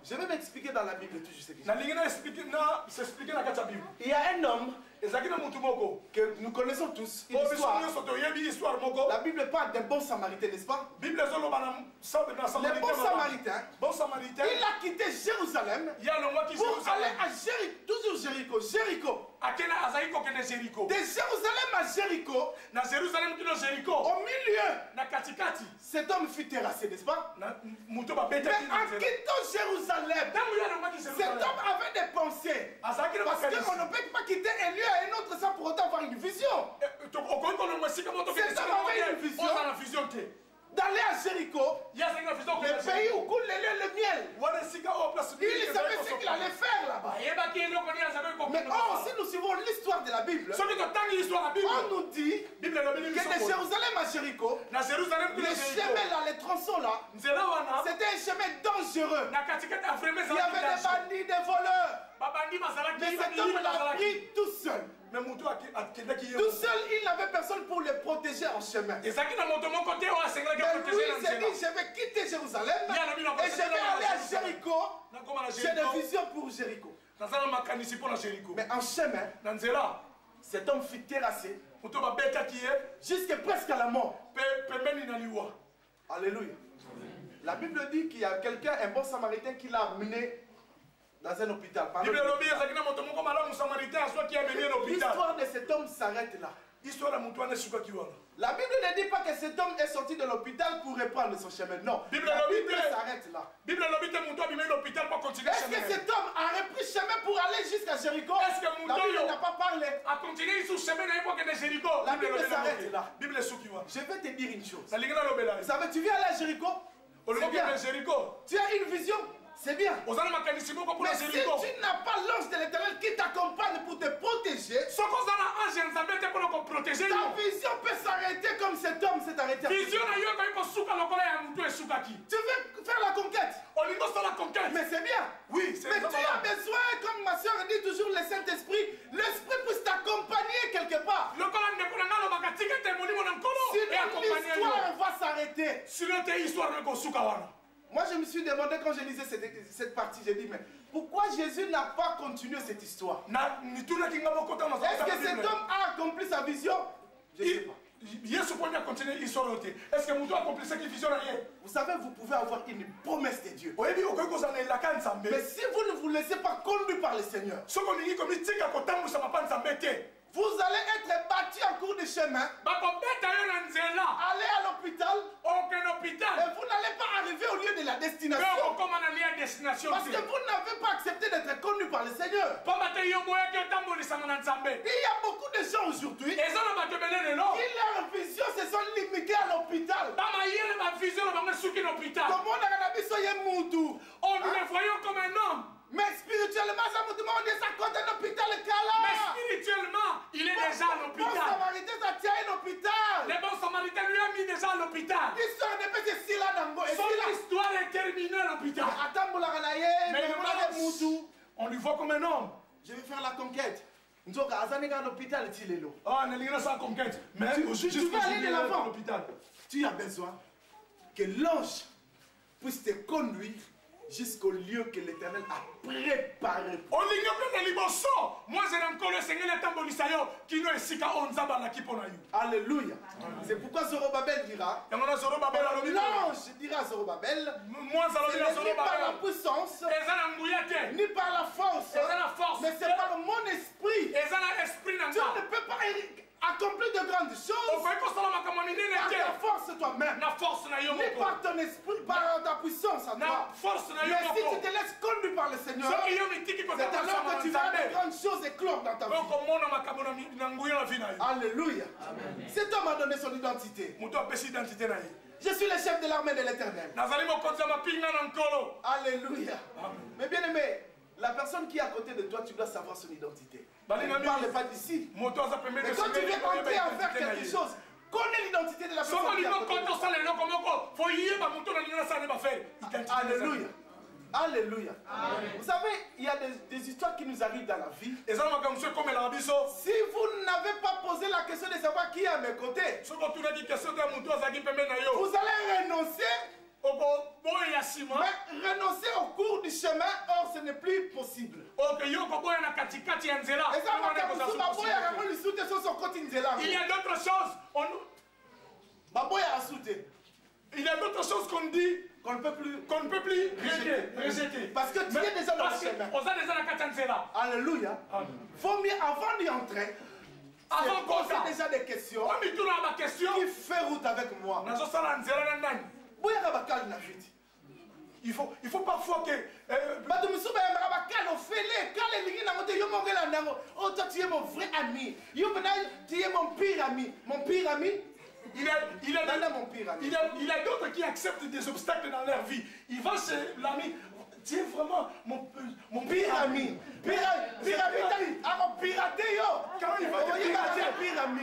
Je vais m'expliquer dans la Bible tout juste. Il y a un homme que nous connaissons tous. Une histoire. La Bible parle d'un bon samaritain, n'est-ce pas? Le bon samaritain, il a quitté Jérusalem pour aller à Jéricho, toujours Jéricho. De Jérusalem à Jéricho, au milieu, cet homme fut terrassé, n'est-ce pas? Mais en quittant Jérusalem, cet homme avait des pensées. Parce qu'on ne peut pas quitter un lieu à un autre sans pour autant avoir une vision. Cet homme avait une vision d'aller à Jéricho, le pays où coule le lait et le miel. Il savait ce qu'il allait faire là-bas. Mais or, si nous suivons l'histoire de la Bible, on nous dit que de Jérusalem à Jéricho, les chemins là, les tronçons là, c'était un chemin dangereux. Il y avait des bandits, des voleurs. Mais cet homme l'a pris tout seul. Tout seul, il n'avait personne pour le protéger en chemin. Mais lui, il s'est dit, je vais quitter Jérusalem et je vais aller à Jéricho. J'ai des visions pour Jéricho. Mais en chemin, cet homme fut terrassé jusqu'à presque à la mort. Alléluia. La Bible dit qu'il y a quelqu'un, un bon samaritain, qui l'a amené dans un hôpital. L'histoire de cet homme s'arrête là. La Bible ne dit pas que cet homme est sorti de l'hôpital pour reprendre son chemin. Non. La Bible s'arrête là. Est-ce que cet homme a repris chemin pour aller jusqu'à Jéricho? La Bible n'a pas parlé. La Bible s'arrête là. Je vais te dire une chose. Ça veut, tu viens aller à Jéricho? C'est bien. Tu as une vision? C'est bien. Mais si tu n'as pas l'ange de l'Éternel qui t'accompagne pour te protéger, ta vision peut s'arrêter comme cet homme s'est arrêté. Tu veux faire la conquête. Mais c'est bien. Oui, mais tu as besoin, comme ma soeur dit toujours, le Saint-Esprit, l'Esprit puisse t'accompagner quelque part. Sinon l'histoire va s'arrêter. Moi, je me suis demandé quand je lisais cette partie, j'ai dit, mais pourquoi Jésus n'a pas continué cette histoire? Est-ce que cet homme a accompli sa vision? Je ne sais pas. Vous savez, vous pouvez avoir une promesse de Dieu. Mais si vous ne vous laissez pas conduire par le Seigneur, vous allez être battu en cours de chemin, aller à l'hôpital, et vous n'allez pas arriver au lieu de la destination. Parce que vous n'avez pas accepté d'être connu par le Seigneur. Il y a beaucoup de gens aujourd'hui qui leur vision se sont limitées à l'hôpital. Comment on le voyons comme un homme. Mais spirituellement, ça vous demande de s'accorder un hôpital. Mais spirituellement, il est déjà à l'hôpital. Le bon samaritain, ça tient un hôpital. Le bon samaritain lui a mis déjà à l'hôpital. Son histoire est terminée à l'hôpital. Mais on lui voit comme un homme. Je vais faire la conquête. l'hôpital. Ah, n'est pas conquête. Mais tu vas aller de l'avant. Tu as besoin que l'ange puisse te conduire jusqu'au lieu que l'Éternel a préparé. Alléluia. C'est pourquoi Zorobabel dira, l'ange dira à Zorobabel, ce n'est pas la puissance, ni par la force, mais c'est par mon esprit. Tu ne peux pas accomplir de grandes choses par ta force toi-même, ni par ton esprit, par ta puissance à toi. Mais si tu te laisses conduire par le Seigneur, c'est alors que tu vas de grandes choses éclore dans ta vie. Alléluia. Cet homme a donné son identité. Je suis le chef de l'armée de l'Éternel. Alléluia. Mais bien aimé, la personne qui est à côté de toi, tu dois savoir son identité. Ne parle pas d'ici. Mais quand tu viens entrer à faire quelque chose, connais l'identité de la personne qui est à côté de toi. Alléluia. Alléluia. Vous savez, il y a des histoires qui nous arrivent dans la vie. Si vous n'avez pas posé la question de savoir qui est à mes côtés, vous allez renoncer Mais renoncer au cours du chemin, or ce n'est plus possible. Il y a d'autres choses. Il y a d'autres choses qu'on dit qu'on ne peut plus rejeter. Parce que tu es déjà dans le chemin. Alléluia. Faut mieux avant d'y entrer. Avant qu'on ait déjà des questions. Qui fait route avec moi. Il faut parfois que oh, toi tu es mon vrai ami. Tu es mon pire ami. Mon pire ami. Il y a d'autres qui acceptent des obstacles dans leur vie. Il va chez l'ami. Tu es vraiment mon pire ami. Pire ami. Pirater yo. Quand il va dire pire ami.